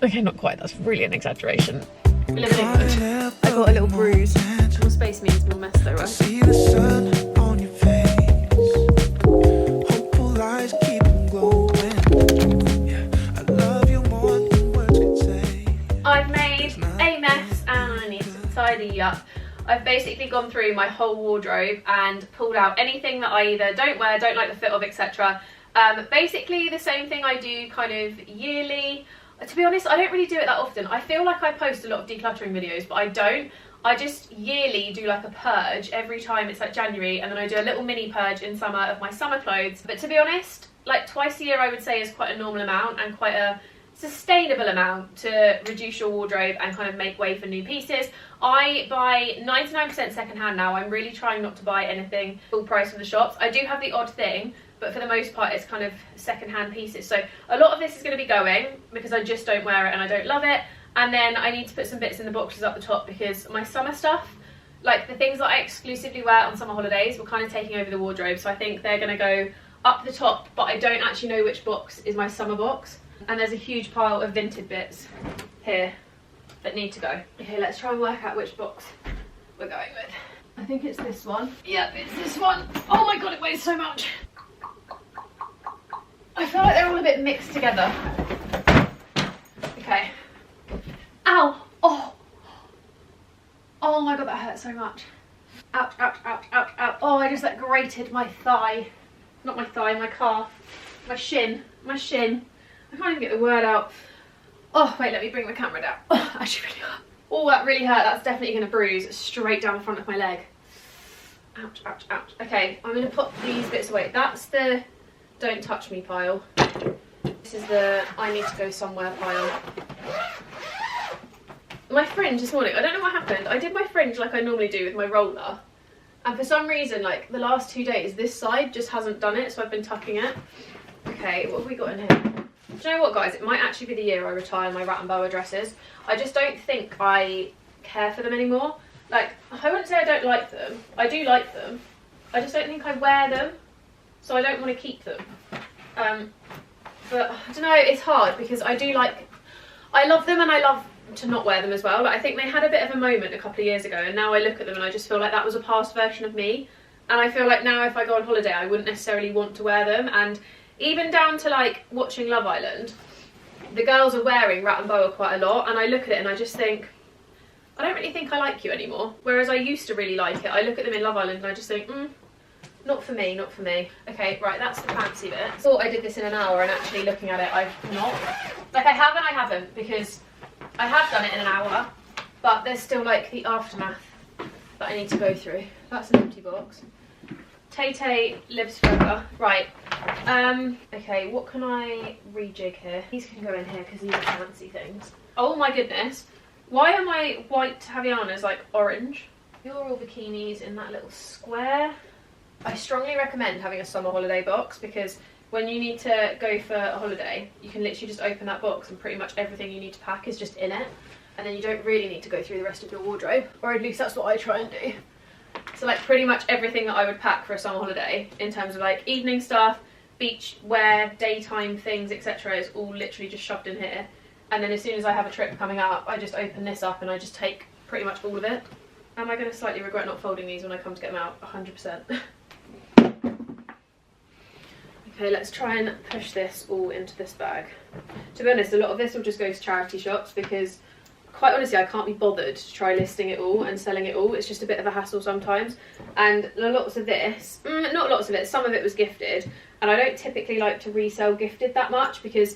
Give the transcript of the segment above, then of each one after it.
Okay, not quite, that's really an exaggeration. We live in England. I got a little bruise. More space means more mess though, right? See the sun on your face. Hopeful eyes keep them glowing. Yeah, I love you more than words can say. I've made a mess and I need to tidy up. I've basically gone through my whole wardrobe and pulled out anything that I either don't wear, don't like the fit of, etc. Basically the same thing I do kind of yearly. To be honest, I don't really do it that often. I feel like I post a lot of decluttering videos, but I don't. I just yearly do like a purge every time it's like January, and then I do a little mini purge in summer of my summer clothes. But to be honest, like twice a year I would say is quite a normal amount and quite a sustainable amount to reduce your wardrobe and kind of make way for new pieces. I buy 99% secondhand now. I'm really trying not to buy anything full price from the shops. I do have the odd thing, but for the most part it's kind of secondhand pieces. So a lot of this is going to be going because I just don't wear it and I don't love it. And then I need to put some bits in the boxes up the top because my summer stuff, like the things that I exclusively wear on summer holidays, were kind of taking over the wardrobe. So I think they're going to go up the top, but I don't actually know which box is my summer box. And there's a huge pile of vintage bits here that need to go. Okay, let's try and work out which box we're going with. I think it's this one. Yep, it's this one. Oh my god, it weighs so much. I feel like they're all a bit mixed together. Okay. Ow! Oh! Oh my god, that hurt so much. Ouch, ouch, ouch, ouch, ouch. Oh, I just like grated my thigh. Not my thigh, my calf. My shin. My shin. I can't even get the word out. Oh, wait, let me bring the camera down. Oh, actually really hurt. Oh, that really hurt. That's definitely going to bruise straight down the front of my leg. Ouch, ouch, ouch. Okay, I'm going to put these bits away. That's the don't touch me pile. This is the I need to go somewhere pile. My fringe this morning, I don't know what happened. I did my fringe like I normally do with my roller. And for some reason, like the last 2 days, this side just hasn't done it. So I've been tucking it. Okay, what have we got in here? Do you know what, guys? It might actually be the year I retire my rat and boa dresses. I just don't think I care for them anymore. Like, I wouldn't say I don't like them. I do like them. I just don't think I wear them. So I don't want to keep them. But I don't know, it's hard because I love them and I love to not wear them as well. Like, I think they had a bit of a moment a couple of years ago and now I look at them and I just feel like that was a past version of me. And I feel like now if I go on holiday I wouldn't necessarily want to wear them. And even down to like watching Love Island, the girls are wearing rat and boa quite a lot and I look at it and I just think, I don't really think I like you anymore. Whereas I used to really like it. I look at them in Love Island and I just think, not for me, not for me. Okay, right, that's the fancy bit. I thought I did this in an hour and actually looking at it, I've not. Like I have and I haven't because I have done it in an hour, but there's still like the aftermath that I need to go through. That's an empty box. Tay-Tay lives forever. Right. Okay, what can I rejig here? These can go in here because these are fancy things. Oh my goodness. Why are my white Havianas like orange? You're all bikinis in that little square. I strongly recommend having a summer holiday box because when you need to go for a holiday, you can literally just open that box and pretty much everything you need to pack is just in it. And then you don't really need to go through the rest of your wardrobe. Or at least that's what I try and do. So like pretty much everything that I would pack for a summer holiday in terms of like evening stuff, beach wear, daytime things, etc. is all literally just shoved in here. And then as soon as I have a trip coming up, I just open this up and I just take pretty much all of it. Am I going to slightly regret not folding these when I come to get them out? 100%. Okay, let's try and push this all into this bag. To be honest, a lot of this will just go to charity shops because quite honestly I can't be bothered to try listing it all and selling it all. It's just a bit of a hassle sometimes. And lots of this, not lots of it, some of it was gifted. And I don't typically like to resell gifted that much because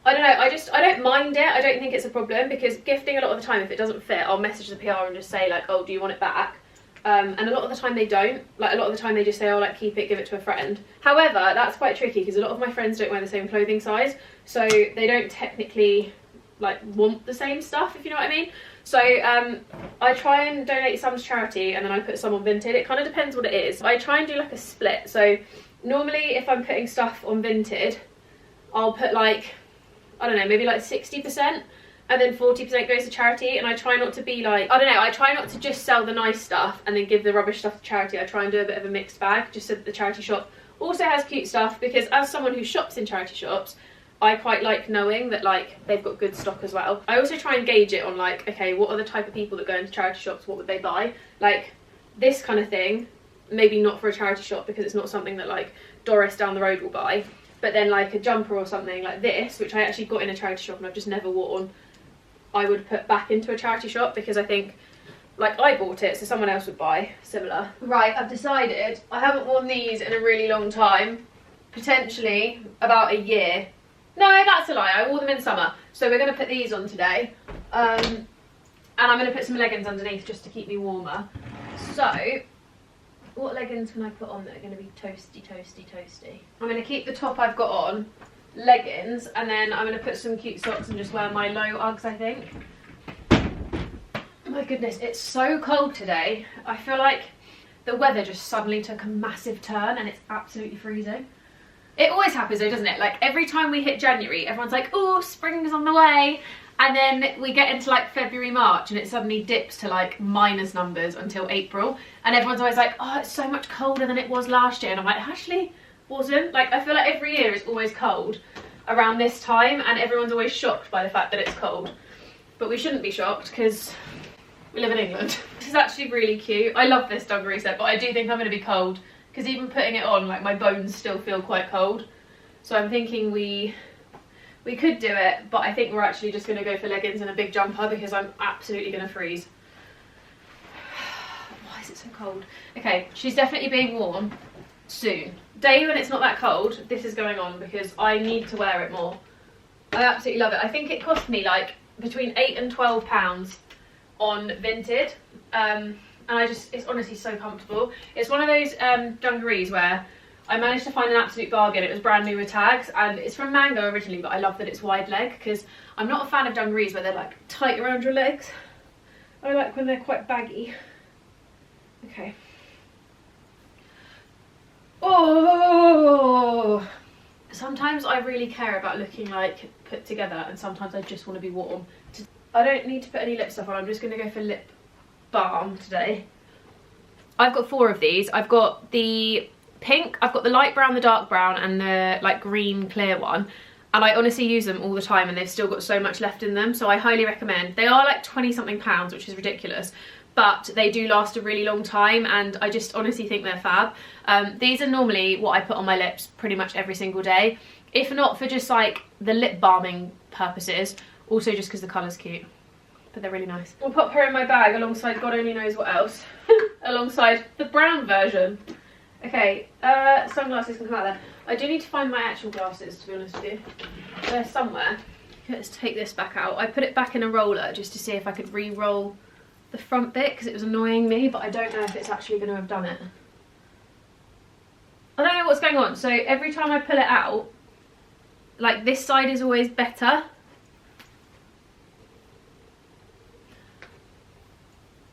I don't know, I don't mind it. I don't think it's a problem because gifting a lot of the time, if it doesn't fit, I'll message the PR and just say like, oh, do you want it back? And a lot of the time they don't. Like a lot of the time they just say, oh, like keep it, give it to a friend. However, that's quite tricky because a lot of my friends don't wear the same clothing size, so they don't technically like want the same stuff, if you know what I mean. So I try and donate some to charity and then I put some on Vinted. It kind of depends what it is. I try and do like a split. So normally if I'm putting stuff on Vinted, I'll put like, I don't know, maybe like 60%. And then 40% goes to charity, and I try not to be like, I don't know, I try not to just sell the nice stuff and then give the rubbish stuff to charity. I try and do a bit of a mixed bag, just so that the charity shop also has cute stuff, because as someone who shops in charity shops, I quite like knowing that like they've got good stock as well. I also try and gauge it on like, okay, what are the type of people that go into charity shops, what would they buy? Like this kind of thing, maybe not for a charity shop because it's not something that like Doris down the road will buy, but then like a jumper or something like this, which I actually got in a charity shop and I've just never worn, I would put back into a charity shop because I think like I bought it so someone else would buy similar. Right, I've decided I haven't worn these in a really long time, potentially about a year. No, that's a lie, I wore them in summer. So we're going to put these on today. And I'm going to put some leggings underneath just to keep me warmer. So, what leggings can I put on that are going to be toasty, toasty, toasty? I'm going to keep the top I've got on, leggings, and then I'm going to put some cute socks and just wear my low Uggs, I think. My goodness, it's so cold today. I feel like the weather just suddenly took a massive turn and it's absolutely freezing. It always happens though, doesn't it? Like every time we hit January, everyone's like, oh, spring's on the way. And then we get into like February, March, and it suddenly dips to like minus numbers until April. And everyone's always like, oh, it's so much colder than it was last year. And I'm like, actually, wasn't. Like, I feel like every year it's always cold around this time. And everyone's always shocked by the fact that it's cold. But we shouldn't be shocked because we live in England. This is actually really cute. I love this dungaree set, but I do think I'm going to be cold. Because even putting it on, like my bones still feel quite cold. So I'm thinking we could do it, but I think we're actually just going to go for leggings and a big jumper because I'm absolutely going to freeze. Why is it so cold? Okay, she's definitely being worn soon. Day when it's not that cold, this is going on because I need to wear it more. I absolutely love it. I think it cost me like between £8 and £12 on Vinted. And it's honestly so comfortable. It's one of those dungarees where I managed to find an absolute bargain. It was brand new with tags, and it's from Mango originally, but I love that it's wide leg because I'm not a fan of dungarees where they're like tight around your legs. I like when they're quite baggy. Okay. Oh! Sometimes I really care about looking like put together, and sometimes I just want to be warm. I don't need to put any lip stuff on. I'm just going to go for lip balm today. I've got 4 of these. I've got the pink, I've got the light brown, the dark brown, and the like green clear one, and I honestly use them all the time and they've still got so much left in them, so I highly recommend. They are like 20 something pounds, which is ridiculous, but they do last a really long time and I just honestly think they're fab. These are normally what I put on my lips pretty much every single day, if not for just like the lip balming purposes, also just because the colour's cute. But they're really nice. I'll pop her in my bag alongside God only knows what else. Alongside the brown version. Okay, sunglasses can come out there. I do need to find my actual glasses, to be honest with you. They're somewhere. Let's take this back out. I put it back in a roller just to see if I could re-roll the front bit because it was annoying me, but I don't know if it's actually going to have done it. I don't know what's going on. So every time I pull it out, like this side is always better.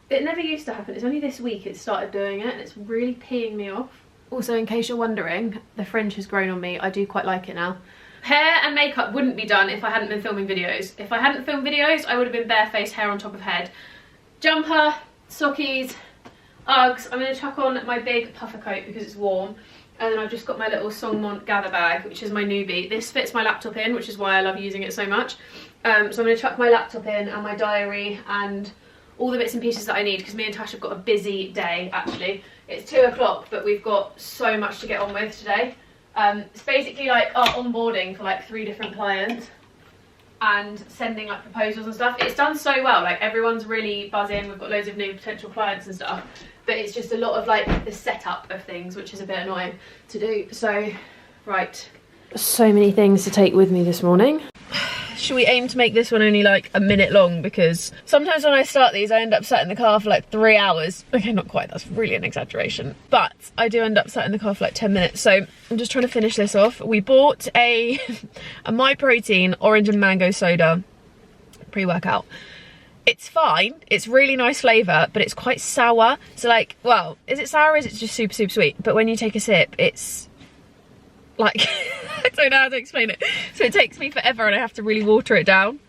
It never used to happen. It's only this week it started doing it and it's really peeing me off. Also, in case you're wondering, the fringe has grown on me. I do quite like it now. Hair and makeup wouldn't be done if I hadn't been filming videos. If I hadn't filmed videos, I would have been barefaced, hair on top of head. Jumper, sockies, Uggs. I'm going to chuck on my big puffer coat because it's warm. And then I've just got my little Songmont gather bag, which is my newbie. This fits my laptop in, which is why I love using it so much. So I'm going to chuck my laptop in and my diary and all the bits and pieces that I need because me and Tash have got a busy day actually. It's 2 o'clock but we've got so much to get on with today. It's basically like our onboarding for like 3 different clients and sending like proposals and stuff. It's done so well, like everyone's really buzzing, we've got loads of new potential clients and stuff, but it's just a lot of like the setup of things which is a bit annoying to do. So, right. So many things to take with me this morning. Should we aim to make this one only like a minute long because sometimes when I start these I end up sat in the car for like 3 hours. Okay, not quite, that's really an exaggeration, but I do end up sat in the car for like 10 minutes, so I'm just trying to finish this off. We bought a My Protein orange and mango soda pre-workout. It's fine, it's really nice flavour, but it's quite sour. So like, well, is it sour or is it just super sweet? But when you take a sip, it's like I don't know how to explain it. So it takes me forever and I have to really water it down.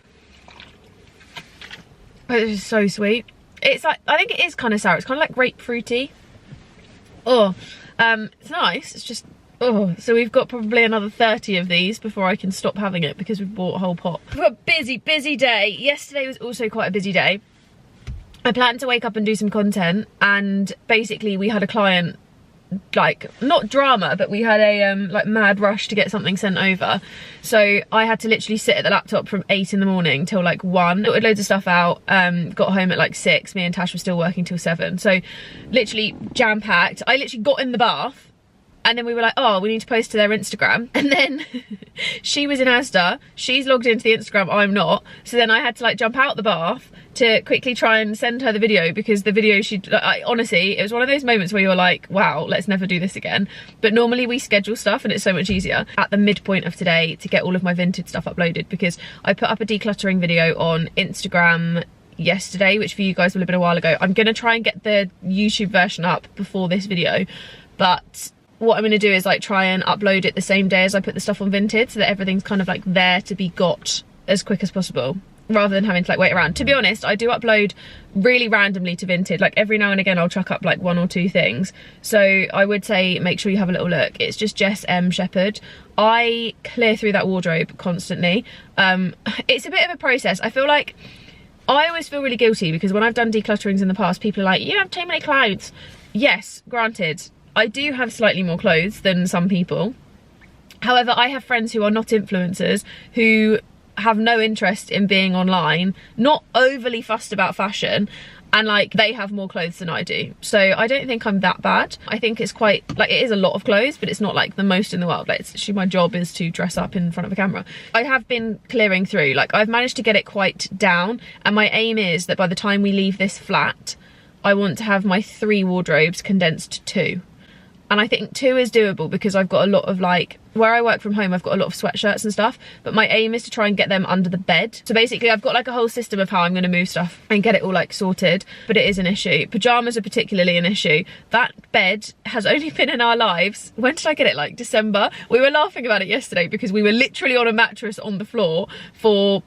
But it's just so sweet. It's like, I think it is kind of sour. It's kind of like grapefruity. Oh, it's nice. It's just Oh, so we've got probably another 30 of these before I can stop having it because we've bought a whole pot. We've got a busy day. Yesterday was also quite a busy day. I planned to wake up and do some content, and basically we had a client, like, not drama, but we had a like mad rush to get something sent over. So I had to literally sit at the laptop from 8 in the morning till like 1. Sorted loads of stuff out, got home at like 6. Me and Tash were still working till 7. So literally jam-packed. I literally got in the bath, and then we were like, oh, we need to post to their Instagram. And then she was in Asda, she's logged into the Instagram, I'm not. So then I had to like jump out the bath to quickly try and send her the video, because the video honestly, it was one of those moments where you're like, wow, let's never do this again. But normally we schedule stuff and it's so much easier at the midpoint of today to get all of my Vinted stuff uploaded, because I put up a decluttering video on Instagram yesterday, which for you guys will have been a while ago. I'm gonna try and get the YouTube version up before this video, but what I'm going to do is like try and upload it the same day as I put the stuff on Vinted, so that everything's kind of like there to be got as quick as possible, rather than having to like wait around. To be honest, I do upload really randomly to Vinted. Like every now and again I'll chuck up like 1 or 2 things. So I would say make sure you have a little look. It's just jessmsheppard. I clear through that wardrobe constantly. It's a bit of a process. I feel like I always feel really guilty because when I've done declutterings in the past, people are like, you have too many clothes. Yes, granted, I do have slightly more clothes than some people. However, I have friends who are not influencers, who have no interest in being online, not overly fussed about fashion, and like they have more clothes than I do. So I don't think I'm that bad. I think it's quite, like, it is a lot of clothes, but it's not like the most in the world. Like, it's actually my job is to dress up in front of a camera. I have been clearing through, like I've managed to get it quite down, and my aim is that by the time we leave this flat, I want to have my 3 wardrobes condensed to 2. And I think 2 is doable because I've got a lot of, like, where I work from home, I've got a lot of sweatshirts and stuff, but my aim is to try and get them under the bed. So basically I've got like a whole system of how I'm going to move stuff and get it all like sorted, but it is an issue. Pyjamas are particularly an issue. That bed has only been in our lives, when did I get it, like December? We were laughing about it yesterday because we were literally on a mattress on the floor for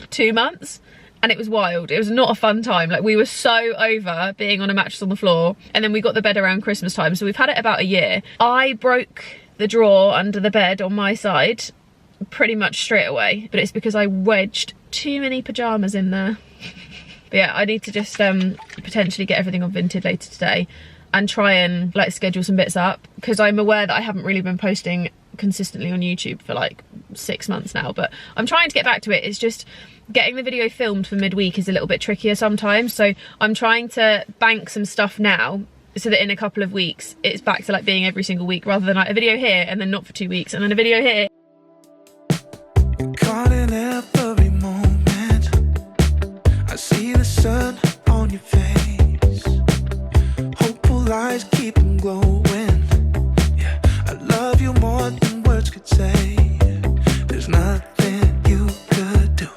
2 months. And it was wild. It was not a fun time. Like, we were so over being on a mattress on the floor, and then we got the bed around Christmas time, so we've had it about a year. I broke the drawer under the bed on my side pretty much straight away, but it's because I wedged too many pyjamas in there. But yeah, I need to just potentially get everything on Vinted later today and try and like schedule some bits up, because I'm aware that I haven't really been posting consistently on YouTube for like 6 months now, but I'm trying to get back to it. It's just getting the video filmed for midweek is a little bit trickier sometimes, so I'm trying to bank some stuff now so that in a couple of weeks it's back to like being every single week, rather than like a video here and then not for 2 weeks and then a video here. Caught in every moment, I see the sun on your face. Hopeful eyes keep them glowing. Yeah, I love you more than words could say. There's nothing you could do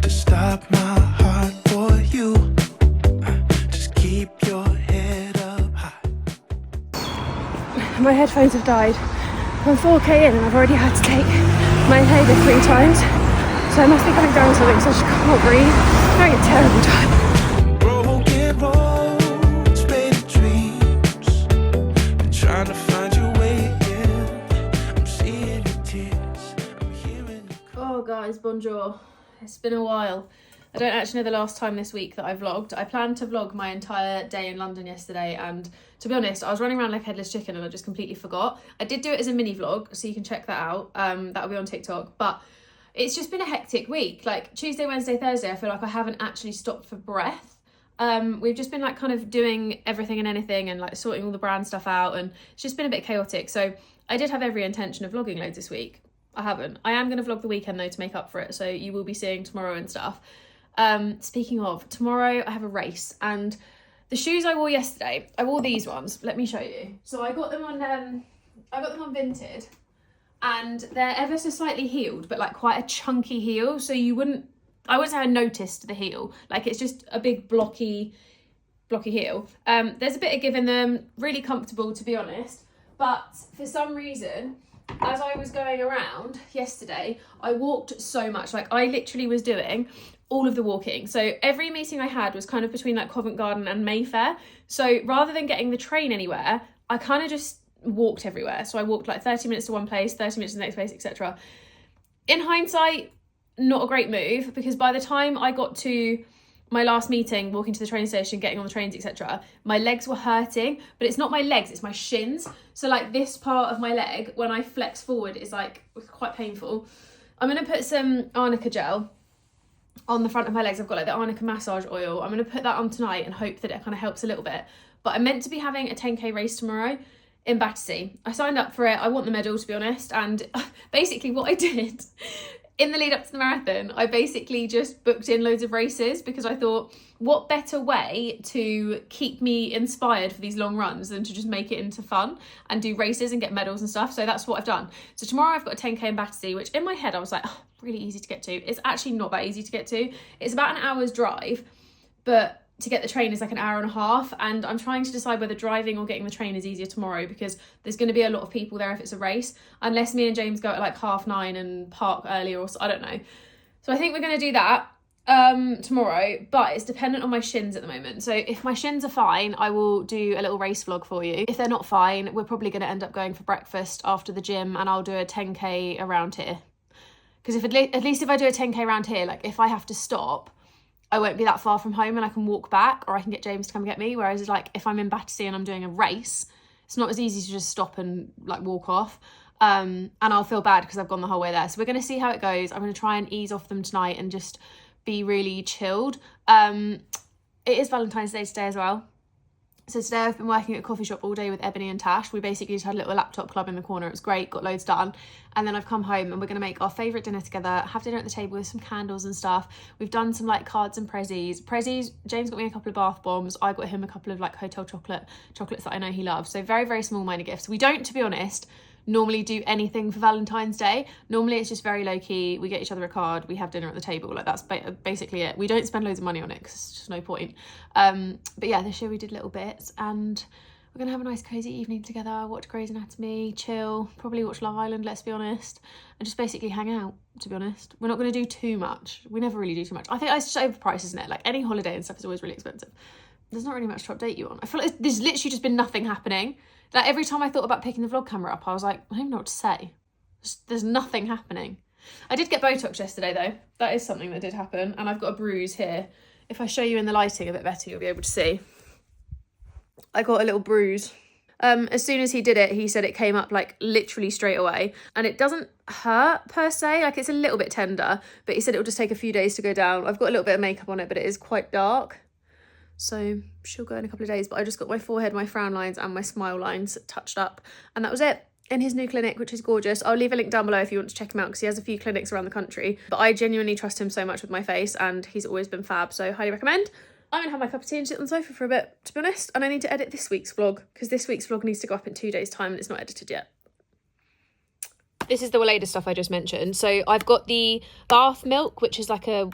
to stop my heart for you. Just keep your head up high. My headphones have died. I'm 4k in and I've already had to take my inhaler 3 times, so I must be coming down with something, so I just can't breathe. I'm having a terrible time. Broken roads made of dreams, been trying to find your way again. I'm seeing your tears, I'm hearing you. Oh guys, bonjour. It's been a while. I don't actually know the last time this week that I vlogged. I planned to vlog my entire day in London yesterday, and to be honest, I was running around like a headless chicken and I just completely forgot. I did do it as a mini vlog, so you can check that out. That'll be on TikTok, but it's just been a hectic week. Like Tuesday, Wednesday, Thursday, I feel like I haven't actually stopped for breath. We've just been like kind of doing everything and anything and like sorting all the brand stuff out, and it's just been a bit chaotic. So I did have every intention of vlogging loads this week. I haven't. I am going to vlog the weekend though to make up for it, so you will be seeing tomorrow and stuff. Speaking of, tomorrow I have a race, and the shoes I wore yesterday, I wore these ones. Let me show you. So I got them on Vinted, and they're ever so slightly heeled, but like quite a chunky heel. So I wouldn't say I noticed the heel. Like, it's just a big blocky heel. There's a bit of give in them, really comfortable to be honest. But for some reason, as I was going around yesterday, I walked so much. Like, I literally was doing all of the walking. So every meeting I had was kind of between like Covent Garden and Mayfair. So rather than getting the train anywhere, I kind of just walked everywhere. So I walked like 30 minutes to one place, 30 minutes to the next place, etc. In hindsight, not a great move, because by the time I got to my last meeting, walking to the train station, getting on the trains, etc., my legs were hurting. But it's not my legs, it's my shins. So like this part of my leg, when I flex forward, is like quite painful. I'm going to put some arnica gel on the front of my legs. I've got like the arnica massage oil. I'm going to put that on tonight and hope that it kind of helps a little bit. But I'm meant to be having a 10k race tomorrow in Battersea. I signed up for it. I want the medal, to be honest. And basically what I did in the lead up to the marathon, I basically just booked in loads of races, because I thought, what better way to keep me inspired for these long runs than to just make it into fun and do races and get medals and stuff. So that's what I've done. So tomorrow I've got a 10k in Battersea, which in my head I was like, oh, really easy to get to. It's actually not that easy to get to. It's about an hour's drive, but to get the train is like an hour and a half, and I'm trying to decide whether driving or getting the train is easier tomorrow, because there's going to be a lot of people there if it's a race, unless me and James go at like 9:30 and park earlier, or I don't know. So I think we're going to do that tomorrow, but it's dependent on my shins at the moment. So if my shins are fine, I will do a little race vlog for you. If they're not fine, we're probably going to end up going for breakfast after the gym, and I'll do a 10k around here, because if at least if I do a 10k around here, like if I have to stop, I won't be that far from home and I can walk back, or I can get James to come get me. Whereas like if I'm in Battersea and I'm doing a race, it's not as easy to just stop and like walk off. And I'll feel bad because I've gone the whole way there. So we're going to see how it goes. I'm going to try and ease off them tonight and just be really chilled. It is Valentine's Day today as well. So today I've been working at a coffee shop all day with Ebony and Tash. We basically just had a little laptop club in the corner. It was great, got loads done. And then I've come home and we're going to make our favourite dinner together, have dinner at the table with some candles and stuff. We've done some like cards and prezzies. James got me a couple of bath bombs. I got him a couple of like hotel chocolates that I know he loves. So very, very small minor gifts. We don't, to be honest, normally do anything for Valentine's Day. Normally it's just very low key. We get each other a card, we have dinner at the table. Like that's basically it. We don't spend loads of money on it because it's just no point. But yeah, this year we did little bits, and we're gonna have a nice cozy evening together, watch Grey's Anatomy, chill, probably watch Love Island, let's be honest, and just basically hang out, to be honest. We're not gonna do too much. We never really do too much. I think it's just overpriced, isn't it? Like any holiday and stuff is always really expensive. There's not really much to update you on. I feel like there's literally just been nothing happening. Like every time I thought about picking the vlog camera up, I was like, I don't even know what to say. There's nothing happening. I did get Botox yesterday though. That is something that did happen. And I've got a bruise here. If I show you in the lighting a bit better, you'll be able to see. I got a little bruise. As soon as he did it, he said it came up like literally straight away. And it doesn't hurt per se. Like it's a little bit tender, but he said it will just take a few days to go down. I've got a little bit of makeup on it, but it is quite dark. So she'll go in a couple of days, but I just got my forehead, my frown lines and my smile lines touched up, and that was it, in his new clinic, which is gorgeous. I'll leave a link down below if you want to check him out, because he has a few clinics around the country, but I genuinely trust him so much with my face and he's always been fab, so highly recommend. I'm gonna have my cup of tea and sit on the sofa for a bit, to be honest, and I need to edit this week's vlog because this week's vlog needs to go up in 2 days time and it's not edited yet. This is the latest stuff I just mentioned. So I've got the bath milk, which is like a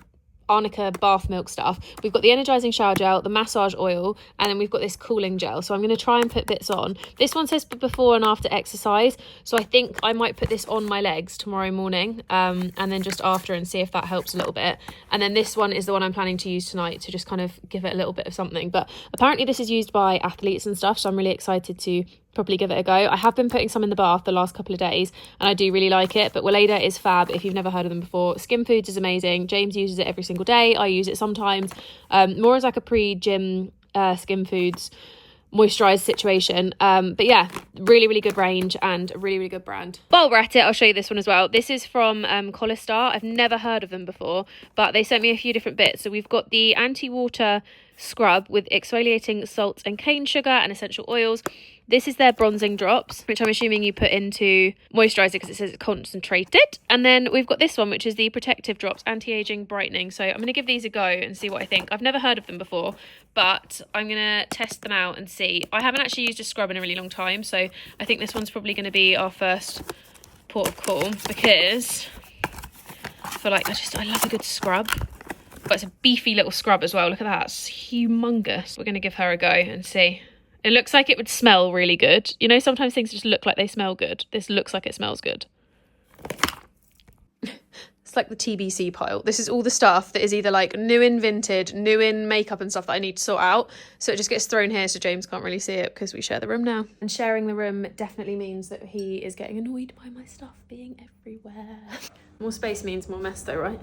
arnica bath milk stuff. We've got the energizing shower gel, the massage oil, and then we've got this cooling gel. So I'm going to try and put bits on. This one says before and after exercise, so I think I might put this on my legs tomorrow morning, and then just after, and see if that helps a little bit. And then this one is the one I'm planning to use tonight to just kind of give it a little bit of something. But apparently this is used by athletes and stuff, so I'm really excited to probably give it a go. I have been putting some in the bath the last couple of days and I do really like it, but Weleda is fab if you've never heard of them before. Skin Foods is amazing. James uses it every single day. I use it sometimes, more as like a pre-gym Skin Foods moisturised situation, but yeah, really good range and a really good brand. While we're at it, I'll show you this one as well. This is from Collistar. I've never heard of them before, but they sent me a few different bits. So we've got the anti-water scrub with exfoliating salts and cane sugar and essential oils. This is their bronzing drops, which I'm assuming you put into moisturiser because it says it's concentrated. And then we've got this one, which is the protective drops, anti-aging brightening. So I'm going to give these a go and see what I think. I've never heard of them before, but I'm going to test them out and see. I haven't actually used a scrub in a really long time, so I think this one's probably going to be our first port of call, because I feel like I love a good scrub. But it's a beefy little scrub as well. Look at that, it's humongous. We're going to give her a go and see. It looks like it would smell really good. You know, sometimes things just look like they smell good. This looks like it smells good. It's like the TBC pile. This is all the stuff that is either like new in Vinted, new in makeup and stuff that I need to sort out. So it just gets thrown here so James can't really see it because we share the room now. And sharing the room definitely means that he is getting annoyed by my stuff being everywhere. More space means more mess though, right?